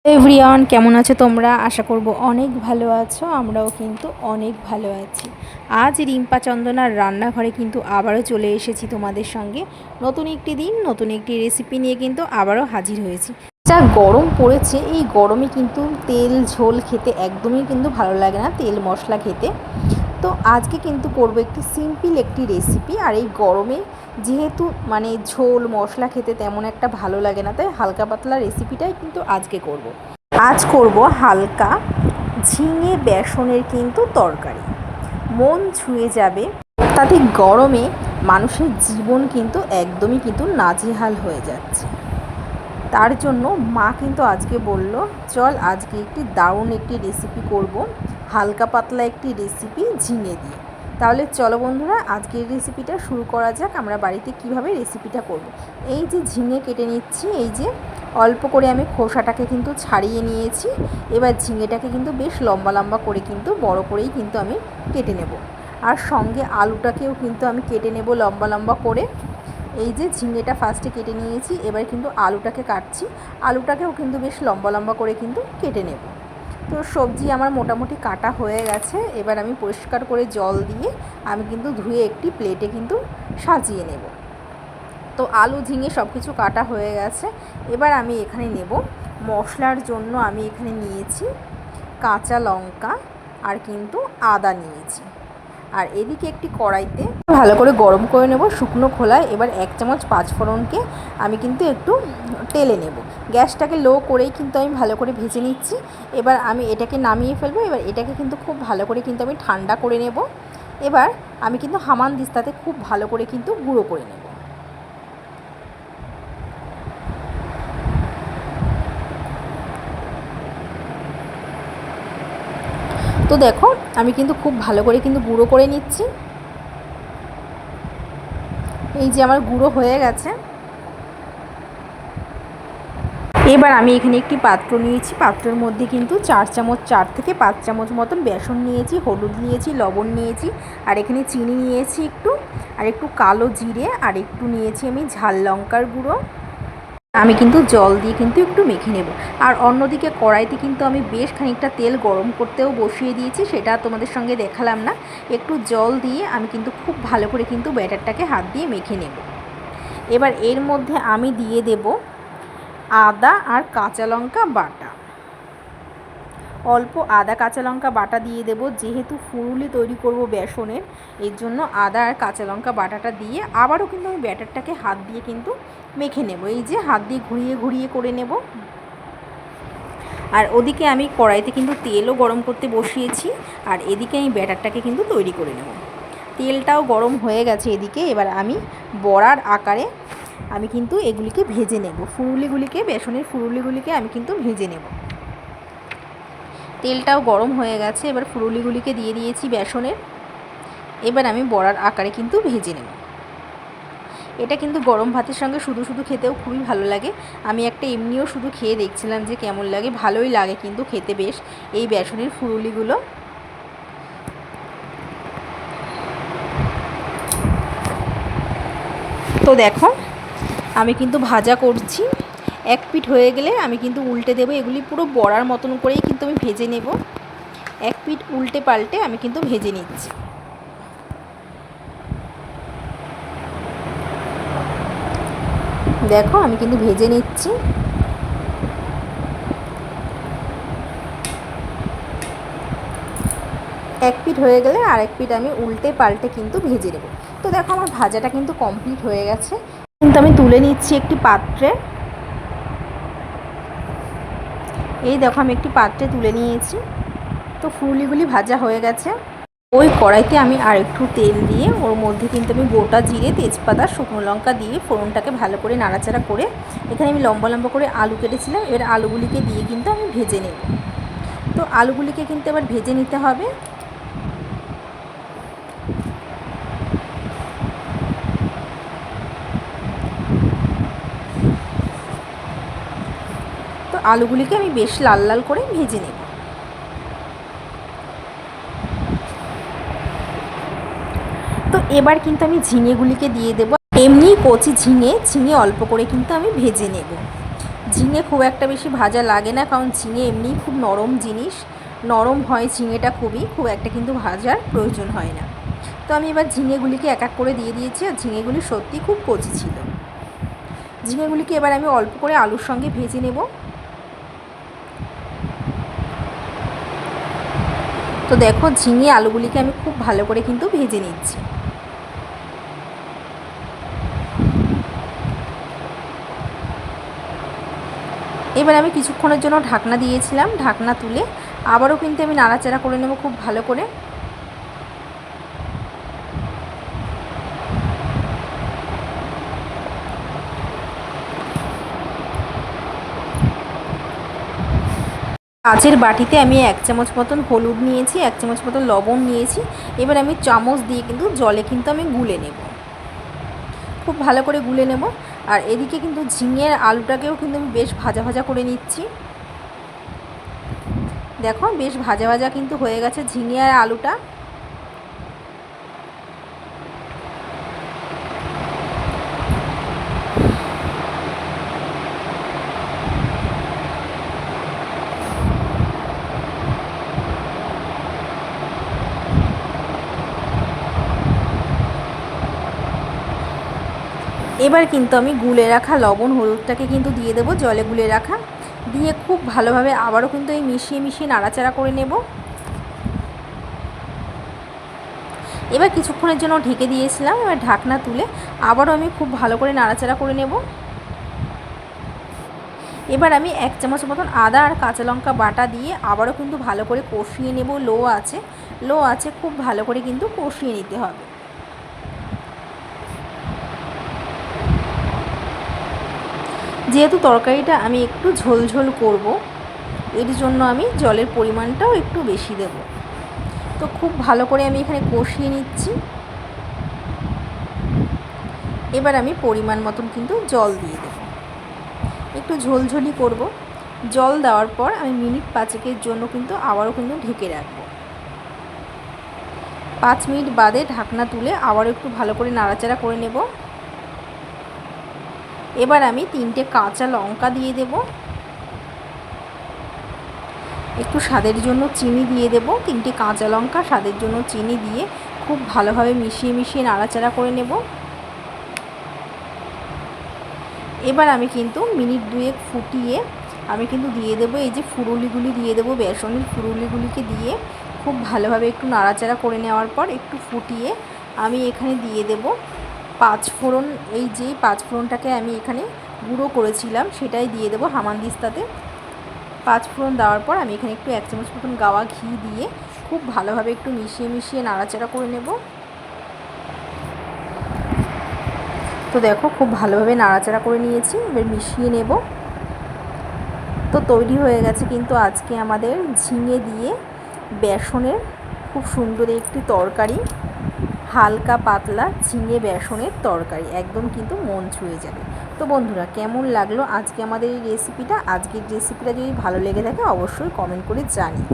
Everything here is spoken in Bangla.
এভরিওয়ান, কেমন আছো তোমরা? আশা করব অনেক ভালো আছো। আমরাও কিন্তু অনেক ভালো আছি। আজ রিম্পা চন্দনার রান্নাঘরে কিন্তু আবারও চলে এসেছি তোমাদের সঙ্গে। নতুন একটি দিন, নতুন একটি রেসিপি নিয়ে কিন্তু আবারও হাজির হয়েছি। যা গরম পড়েছে, এই গরমে কিন্তু তেল ঝোল খেতে একদমই কিন্তু ভালো লাগে না, তেল মশলা খেতে। তো আজকে কিন্তু করব একটি সিম্পল একটি রেসিপি। আর এই গরমে যেহেতু ঝোল মশলা খেতে তেমন একটা ভালো লাগে না, তাই হালকা পাতলা রেসিপিটাই কিন্তু আজকে করব। আজ করব হালকা ঝিঙে বেসনের কিন্তু তরকারি। মন ছুঁয়ে যাবে। তাতে গরমে মানুষের জীবন কিন্তু একদমই কিন্তু নাজেহাল হয়ে যাচ্ছে। তার জন্য মা কিন্তু আজকে বলল, চল আজকে একটি দারুণ একটি রেসিপি করব, হালকা পাতলা একটি রেসিপি ঝিঙে দিয়ে। তাহলে চলো বন্ধুরা, আজকের রেসিপিটা শুরু করা যাক। আমরা বাড়িতে কিভাবে রেসিপিটা করব। এই যে ঝিঙে কেটে নিচ্ছি, এই যে অল্প করে আমি খোসাটাকে কিন্তু ছাড়িয়ে নিয়েছি। এবার ঝিঙেটাকে কিন্তু বেশ লম্বা লম্বা করে কিন্তু বড় করেই কিন্তু আমি কেটে নেব। আর সঙ্গে আলুটাকেও কিন্তু আমি কেটে নেব লম্বা লম্বা করে। এই যে ঝিঙেটা ফার্স্টে কেটে নিয়েছি, এবার কিন্তু আলুটাকে কাটছি। আলুটাকেও কিন্তু বেশ লম্বা লম্বা করে কিন্তু কেটে নেব। তো সবজি আমার মোটামুটি কাটা হয়ে গেছে। এবার আমি পরিষ্কার করে জল দিয়ে আমি কিন্তু ধুয়ে একটি প্লেটে কিন্তু সাজিয়ে নেব। তো আলু ঝিঙে সব কিছু কাটা হয়ে গেছে। এবার আমি এখানে নেব মশলার জন্য। আমি এখানে নিয়েছি কাঁচা লঙ্কা আর কিন্তু আদা নিয়েছি। আর এদিকে একটি কড়াইতে ভালো করে গরম করে নেব শুকনো খোলায়। এবার 1 চামচ পাঁচফোড়নকে আমি কিন্তু একটু টেলে নেব। গ্যাসটাকে লো করেই কিন্তু আমি ভালো করে ভেজে নিচ্ছি। এবার আমি এটাকে নামিয়ে ফেলবো। এবার এটাকে কিন্তু খুব ভালো করে কিন্তু আমি ঠান্ডা করে নেব। এবার আমি কিন্তু হামানদিস্তাতে খুব ভালো করে কিন্তু গুঁড়ো করে নেব। তো দেখো, আমি কিন্তু খুব ভালো করে কিন্তু গুঁড়ো করে নিচ্ছি। এই যে আমার গুঁড়ো হয়ে গেছে। এবার আমি এখানে একটি পাত্র নিয়েছি। পাত্রের মধ্যে কিন্তু 4 থেকে 5 চামচ মতন বেসন নিয়েছি, হলুদ নিয়েছি, লবণ নিয়েছি, আর এখানে চিনি নিয়েছি একটু, আর একটু কালো জিরে, আর একটু নিয়েছি আমি ঝাল লঙ্কার গুঁড়ো। আমি কিন্তু জল দিয়ে কিন্তু একটু মেখে নেব। আর অন্যদিকে কড়াইতে কিন্তু আমি বেশ খানিকটা তেল গরম করতেও বসিয়ে দিয়েছি, সেটা তোমাদের সঙ্গে দেখালাম না। একটু জল দিয়ে আমি কিন্তু খুব ভালো করে কিন্তু ব্যাটারটাকে হাত দিয়ে মেখে নেব। এবার এর মধ্যে আমি দিয়ে দেব আদা আর কাঁচা লঙ্কা বাটা। অল্প আদা কাঁচা লঙ্কা বাটা দিয়ে দেব, যেহেতু ফুলুলি তৈরি করব বেসনের, এর জন্য আদা আর কাঁচা লঙ্কা বাটাটা দিয়ে আবারও কিন্তু আমি ব্যাটারটাকে হাত দিয়ে কিন্তু মেখে নেব। এই যে হাত দিয়ে ঘুরিয়ে ঘুরিয়ে করে নেব। আর ওদিকে আমি কড়াইতে কিন্তু তেলও গরম করতে বসিয়েছি, আর এদিকে আমি ব্যাটারটাকে কিন্তু তৈরি করে নেব। তেলটাও গরম হয়ে গেছে এদিকে। এবার আমি বড়ার আকারে আমি কিন্তু এগুলিকে ভেজে নেব। ফুলুলিগুলিকে, বেসনের ফুলুলিগুলিকে আমি কিন্তু ভেজে নেব। তেলটাও গরম হয়ে গেছে। এবার ফুলুলিগুলিকে দিয়ে দিয়েছি বেসনের। এবার আমি বড়ার আকারে কিন্তু ভেজে নেব। এটা কিন্তু গরম ভাতের সঙ্গে শুধু শুধু খেতেও খুবই ভালো লাগে। আমি একটা এমনিও শুধু খেয়ে দেখছিলাম যে কেমন লাগে। ভালোই লাগে কিন্তু খেতে বেশ এই বেসনের ফুলুলিগুলো। তো দেখো, আমি কিন্তু ভাজা করছি। এক পিঠ হয়ে গেলে আমি কিন্তু উল্টে দেবো। এগুলি পুরো বড়ার মতন করেই কিন্তু আমি ভেজে নেব। এক পিঠ উল্টে পাল্টে আমি কিন্তু ভেজে নিচ্ছি। দেখো, আমি কিন্তু ভেজে নিচ্ছি। এক পিঠ হয়ে গেলে আরেক পিঠ আমি উল্টে পাল্টে কিন্তু ভেজে নেব। তো দেখো, আমার ভাজাটা কিন্তু কমপ্লিট হয়ে গেছে। কিন্তু আমি তুলে নিচ্ছি একটি পাত্রে। এই দেখো, আমি একটি পাত্রে তুলে নিয়েছি। তো ফুলুলিগুলি ভাজা হয়ে গেছে। ওই কড়াইতে আমি আর একটু তেল দিয়ে ওর মধ্যে কিন্তু আমি গোটা জিরে, তেজপাতা, শুকনো লঙ্কা দিয়ে ফোড়নটাকে ভালো করে নাড়াচাড়া করে এখানে আমি লম্বা লম্বা করে আলু কেটেছিলাম। এবার আলুগুলিকে দিয়ে কিন্তু আমি ভেজে নেব। তো আলুগুলিকে কিন্তু এবার ভেজে নিতে হবে। তো আলুগুলিকে আমি বেশ লাল লাল করে ভেজে নেব। তো এবার কিন্তু আমি ঝিঙেগুলিকে দিয়ে দেবো। এমনি কচি ঝিঙে অল্প করে কিন্তু আমি ভেজে নেব। ঝিঙে খুব একটা বেশি ভাজা লাগে না, কারণ ঝিঙে এমনিই খুব নরম জিনিস, নরম হয় ঝিঙেটা খুব একটা কিন্তু ভাজার প্রয়োজন হয় না। তো আমি এবার ঝিঙেগুলিকে এক এক করে দিয়ে দিয়েছি, আর ঝিঙেগুলি সত্যি খুব কচি ছিল। ঝিঙেগুলিকে এবার আমি অল্প করে আলুর সঙ্গে ভেজে নেব। তো দেখো ঝিঙে আলুগুলিকে আমি খুব ভালো করে কিন্তু ভেজে নিচ্ছি। এবার আমি কিছুক্ষণের জন্য ঢাকনা দিয়েছিলাম, ঢাকনা তুলে আবারও কিন্তু আমি নাড়াচাড়া করে নেব খুব ভালো করে। কাচের বাটিতে আমি 1 চামচ মতন হলুদ নিয়েছি, 1 চামচ মতন লবণ নিয়েছি। এবার আমি চামচ দিয়ে কিন্তু জলে কিন্তু আমি গুলে নেব, খুব ভালো করে গুলে নেব। আর এদিকে কিন্তু ঝিঙের আলুটাকেও কিন্তু আমি বেশ ভাজা ভাজা করে নিচ্ছি। দেখো বেশ ভাজা ভাজা কিন্তু হয়ে গেছে ঝিঙে আর আলুটা। এবার কিন্তু আমি গুলে রাখা লবণ হলুদটাকে কিন্তু দিয়ে দেবো, জলে গুলে রাখা, দিয়ে খুব ভালোভাবে আবারও কিন্তু এই মিশিয়ে মিশিয়ে নাড়াচাড়া করে নেব। এবার কিছুক্ষণের জন্য ঢেকে দিয়েছিলাম, এবার ঢাকনা তুলে আবারও আমি খুব ভালো করে নাড়াচাড়া করে নেব। এবার আমি 1 চামচ মতন আদা আর কাঁচা লঙ্কা বাটা দিয়ে আবারও কিন্তু ভালো করে কষিয়ে নেব। লো আছে খুব ভালো করে কিন্তু কষিয়ে নিতে হবে। যেহেতু তরকারিটা আমি একটু ঝোলঝোল করব, এর জন্য আমি জলের পরিমাণটাও একটু বেশি দেব। তো খুব ভালো করে আমি এখানে কষিয়ে নিচ্ছি। এবার আমি পরিমাণ মতন কিন্তু জল দিয়ে দেব, একটু ঝোলঝোলি করব। জল দেওয়ার পর আমি মিনিট 5 জন্য কিন্তু আবারও কিন্তু ঢেকে রাখবো। 5 মিনিট বাদে ঢাকনা তুলে আবারও একটু ভালো করে নাড়াচাড়া করে নেব। এবার আমি 3টে কাঁচা লঙ্কা দিয়ে দেব, একটু স্বাদের জন্য চিনি দিয়ে দেব। 3টে কাঁচা লঙ্কা, স্বাদের জন্য চিনি দিয়ে খুব ভালোভাবে মিশিয়ে মিশিয়ে নাড়াচাড়া করে নেব। এবার আমি কিন্তু মিনিট 2 ফুটিয়ে আমি কিন্তু দিয়ে দেবো এই যে ফুরুলিগুলি দিয়ে দেবো, বেসনের ফুরুলিগুলিকে দিয়ে খুব ভালোভাবে একটু নাড়াচাড়া করে নেওয়ার পর একটু ফুটিয়ে আমি এখানে দিয়ে দেব 5 ফোড়ন। এই যে 5 ফোড়নটাকে আমি এখানে গুঁড়ো করেছিলাম সেটাই দিয়ে দেবো হামানদিস্তাতে। 5 ফোড়ন দেওয়ার পর আমি এখানে একটু 1 চামচ মতন গাওয়া ঘি দিয়ে খুব ভালোভাবে একটু মিশিয়ে মিশিয়ে নাড়াচাড়া করে নেব। তো দেখো খুব ভালোভাবে নাড়াচাড়া করে নিয়েছি, এবার মিশিয়ে নেব। তো তৈরি হয়ে গেছে কিন্তু আজকে আমাদের ঝিঙে দিয়ে বেসনের খুব সুন্দর একটি তরকারি, হালকা পাতলা ঝিঙে বেসনের তরকারি, একদম কিন্তু মন ছুঁয়ে যাবে। তো বন্ধুরা কেমন লাগলো আজকে আমাদের এই রেসিপিটা? আজকের রেসিপিটা যদি ভালো লেগে থাকে অবশ্যই কমেন্ট করে জানিও।